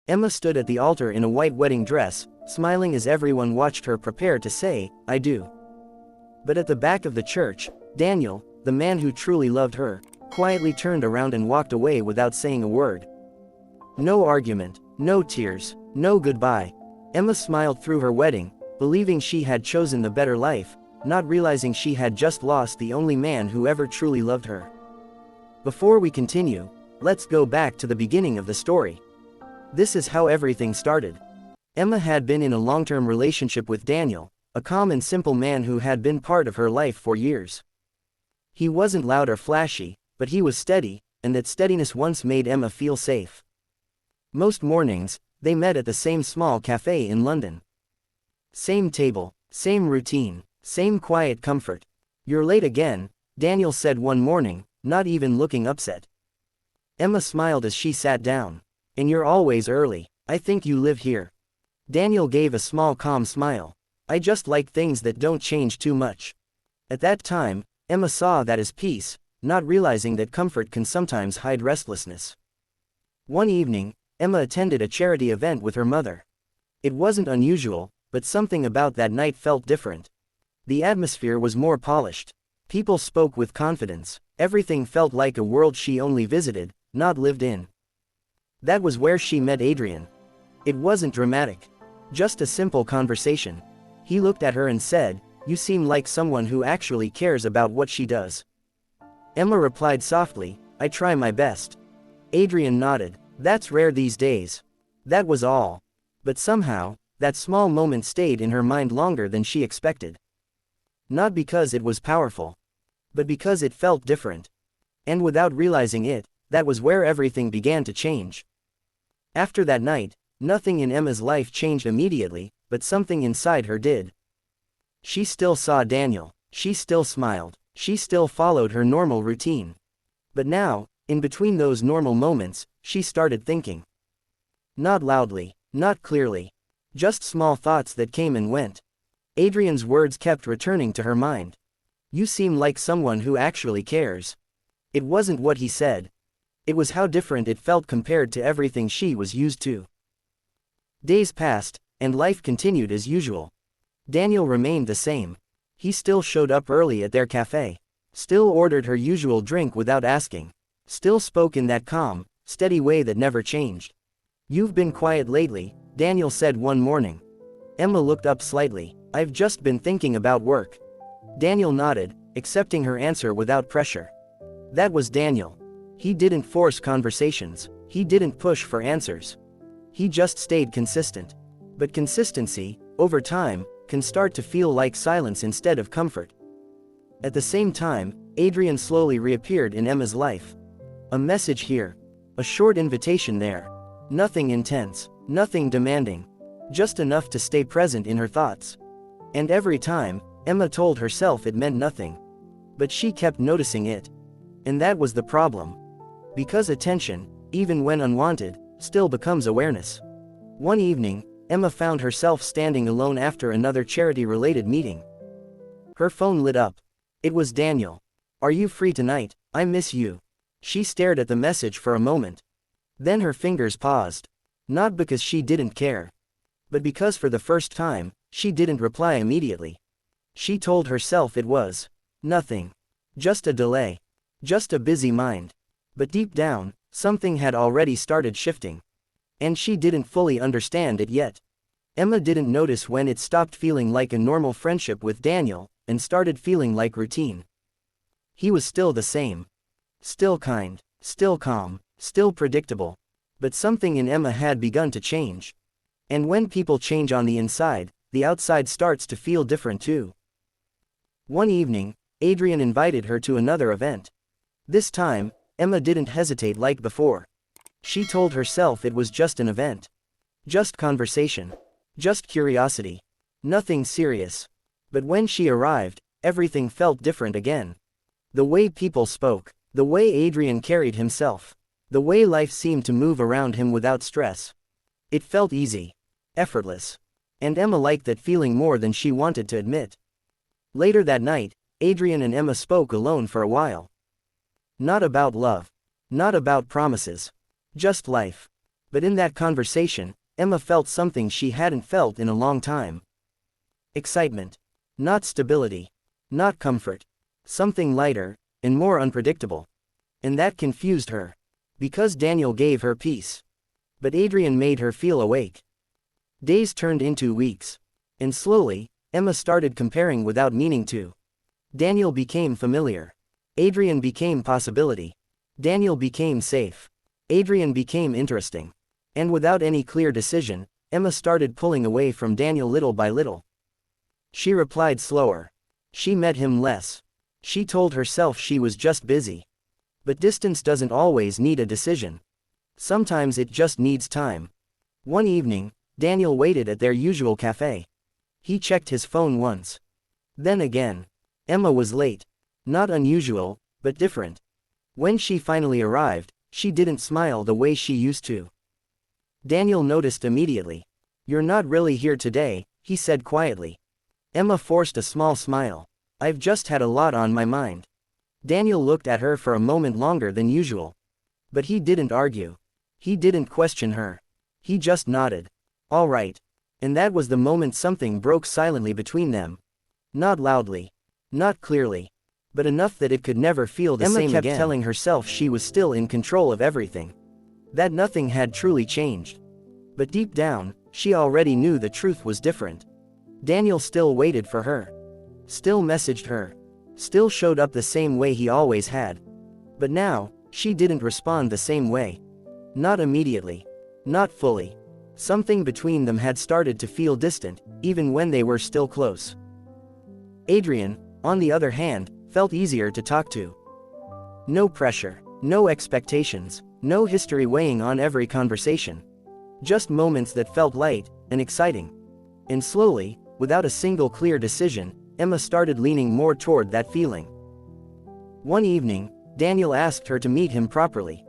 Emma stood at the altar in a white wedding dress, smiling as everyone watched her prepare to say, "I do." But at the back of the church, Daniel, the man who truly loved her, quietly turned around and walked away without saying a word. No argument, no tears, no goodbye. Emma smiled through her wedding, believing she had chosen the better life, not realizing she had just lost the only man who ever truly loved her. Before we continue, let's go back to the beginning of the story. This is how everything started. Emma had been in a long-term relationship with Daniel, a calm and simple man who had been part of her life for years. He wasn't loud or flashy, but he was steady, and that steadiness once made Emma feel safe. Most mornings, they met at the same small cafe in London. Same table, same routine, same quiet comfort. "You're late again," Daniel said one morning, not even looking upset. Emma smiled as she sat down. "And you're always early. I think you live here." Daniel gave a small calm smile. "I just like things that don't change too much." At that time, Emma saw that as peace, not realizing that comfort can sometimes hide restlessness. One evening, Emma attended a charity event with her mother. It wasn't unusual, but something about that night felt different. The atmosphere was more polished. People spoke with confidence. Everything felt like a world she only visited, not lived in. That was where she met Adrian. It wasn't dramatic. Just a simple conversation. He looked at her and said, "You seem like someone who actually cares about what she does." Emma replied softly, "I try my best." Adrian nodded. "That's rare these days." That was all. But somehow, that small moment stayed in her mind longer than she expected. Not because it was powerful, but because it felt different. And without realizing it, that was where everything began to change. After that night, nothing in Emma's life changed immediately, but something inside her did. She still saw Daniel, she still smiled, she still followed her normal routine. But now, in between those normal moments, she started thinking. Not loudly, not clearly. Just small thoughts that came and went. Adrian's words kept returning to her mind. "You seem like someone who actually cares." It wasn't what he said. It was how different it felt compared to everything she was used to. Days passed, and life continued as usual. Daniel remained the same. He still showed up early at their cafe. Still ordered her usual drink without asking. Still spoke in that calm, steady way that never changed. "You've been quiet lately," Daniel said one morning. Emma looked up slightly. "I've just been thinking about work." Daniel nodded, accepting her answer without pressure. That was Daniel. He didn't force conversations. He didn't push for answers. He just stayed consistent. But consistency, over time, can start to feel like silence instead of comfort. At the same time, Adrian slowly reappeared in Emma's life. A message here. A short invitation there. Nothing intense, nothing demanding. Just enough to stay present in her thoughts. And every time, Emma told herself it meant nothing. But she kept noticing it. And that was the problem. Because attention, even when unwanted, still becomes awareness. One evening, Emma found herself standing alone after another charity-related meeting. Her phone lit up. It was Daniel. "Are you free tonight? I miss you." She stared at the message for a moment. Then her fingers paused. Not because she didn't care. But because for the first time, she didn't reply immediately. She told herself it was nothing. Just a delay. Just a busy mind. But deep down, something had already started shifting. And she didn't fully understand it yet. Emma didn't notice when it stopped feeling like a normal friendship with Daniel, and started feeling like routine. He was still the same. Still kind, still calm, still predictable. But something in Emma had begun to change. And when people change on the inside, the outside starts to feel different too. One evening, Adrian invited her to another event. This time, Emma didn't hesitate like before. She told herself it was just an event. Just conversation. Just curiosity. Nothing serious. But when she arrived, everything felt different again. The way people spoke. The way Adrian carried himself. The way life seemed to move around him without stress. It felt easy. Effortless. And Emma liked that feeling more than she wanted to admit. Later that night, Adrian and Emma spoke alone for a while. Not about love. Not about promises. Just life. But in that conversation, Emma felt something she hadn't felt in a long time. Excitement. Not stability. Not comfort. Something lighter, and more unpredictable. And that confused her. Because Daniel gave her peace. But Adrian made her feel awake. Days turned into weeks. And slowly, Emma started comparing without meaning to. Daniel became familiar. Adrian became possibility. Daniel became safe. Adrian became interesting. And without any clear decision, Emma started pulling away from Daniel little by little. She replied slower. She met him less. She told herself she was just busy. But distance doesn't always need a decision. Sometimes it just needs time. One evening, Daniel waited at their usual cafe. He checked his phone once. Then again. Emma was late. Not unusual, but different. When she finally arrived, she didn't smile the way she used to. Daniel noticed immediately. "You're not really here today," he said quietly. Emma forced a small smile. "I've just had a lot on my mind." Daniel looked at her for a moment longer than usual. But he didn't argue. He didn't question her. He just nodded. "All right." And that was the moment something broke silently between them. Not loudly. Not clearly. But enough that it could never feel the same again. Emma kept telling herself she was still in control of everything. That nothing had truly changed. But deep down, she already knew the truth was different. Daniel still waited for her. Still messaged her. Still showed up the same way he always had. But now, she didn't respond the same way. Not immediately. Not fully. Something between them had started to feel distant, even when they were still close. Adrian, on the other hand, felt easier to talk to. No pressure. No expectations. No history weighing on every conversation. Just moments that felt light and exciting. And slowly, without a single clear decision, Emma started leaning more toward that feeling. One evening, Daniel asked her to meet him properly.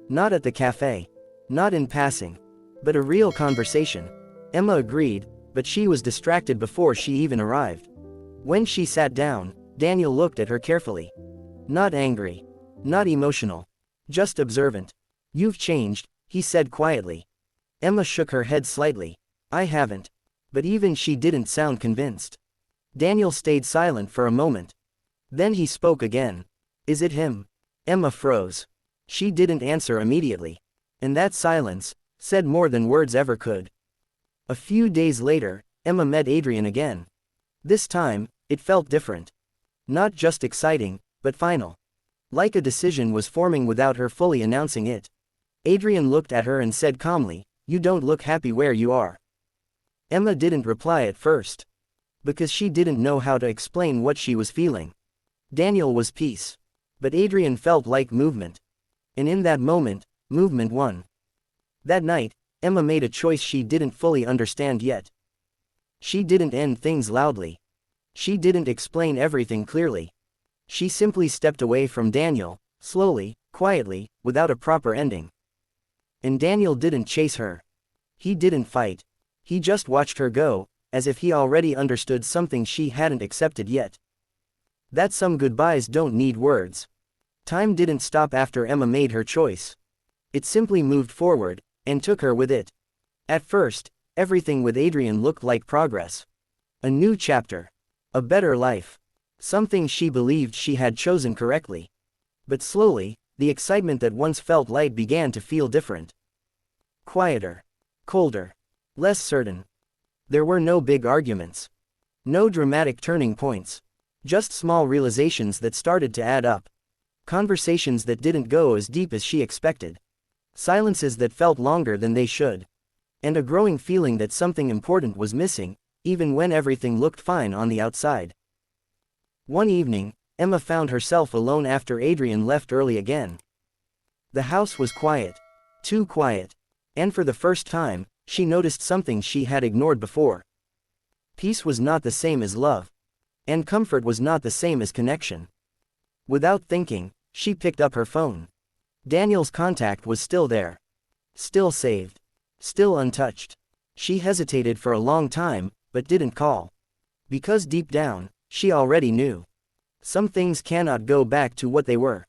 Not at the cafe. Not in passing. But a real conversation. Emma agreed, but she was distracted before she even arrived. When she sat down, Daniel looked at her carefully. Not angry. Not emotional. Just observant. "You've changed," he said quietly. Emma shook her head slightly. "I haven't." But even she didn't sound convinced. Daniel stayed silent for a moment. Then he spoke again. "Is it him?" Emma froze. She didn't answer immediately. And that silence said more than words ever could. A few days later, Emma met Adrian again. This time, it felt different. Not just exciting, but final. Like a decision was forming without her fully announcing it. Adrian looked at her and said calmly, "You don't look happy where you are." Emma didn't reply at first. Because she didn't know how to explain what she was feeling. Daniel was peace. But Adrian felt like movement. And in that moment, movement won. That night, Emma made a choice she didn't fully understand yet. She didn't end things loudly. She didn't explain everything clearly. She simply stepped away from Daniel, slowly, quietly, without a proper ending. And Daniel didn't chase her. He didn't fight. He just watched her go, as if he already understood something she hadn't accepted yet. That some goodbyes don't need words. Time didn't stop after Emma made her choice. It simply moved forward, and took her with it. At first, everything with Adrian looked like progress. A new chapter. A better life. Something she believed she had chosen correctly. But slowly, the excitement that once felt light began to feel different. Quieter. Colder. Less certain. There were no big arguments. No dramatic turning points. Just small realizations that started to add up. Conversations that didn't go as deep as she expected. Silences that felt longer than they should. And a growing feeling that something important was missing, even when everything looked fine on the outside. One evening, Emma found herself alone after Adrian left early again. The house was quiet. Too quiet. And for the first time, she noticed something she had ignored before. Peace was not the same as love. And comfort was not the same as connection. Without thinking, she picked up her phone. Daniel's contact was still there. Still saved. Still untouched. She hesitated for a long time, but didn't call. Because deep down, she already knew. Some things cannot go back to what they were.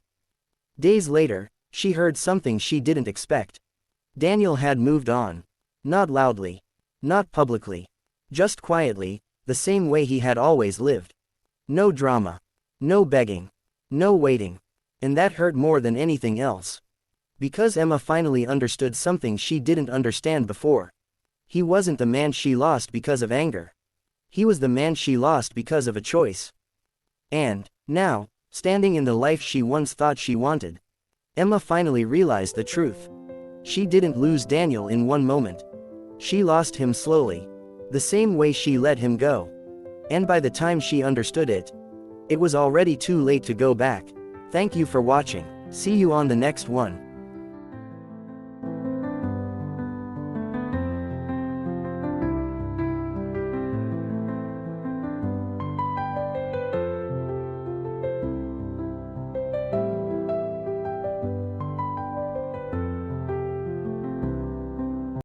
Days later, she heard something she didn't expect. Daniel had moved on. Not loudly. Not publicly. Just quietly, the same way he had always lived. No drama. No begging. No waiting. And that hurt more than anything else. Because Emma finally understood something she didn't understand before. He wasn't the man she lost because of anger. He was the man she lost because of a choice. And, now, standing in the life she once thought she wanted, Emma finally realized the truth. She didn't lose Daniel in one moment. She lost him slowly. The same way she let him go. And by the time she understood it, it was already too late to go back. Thank you for watching. See you on the next one.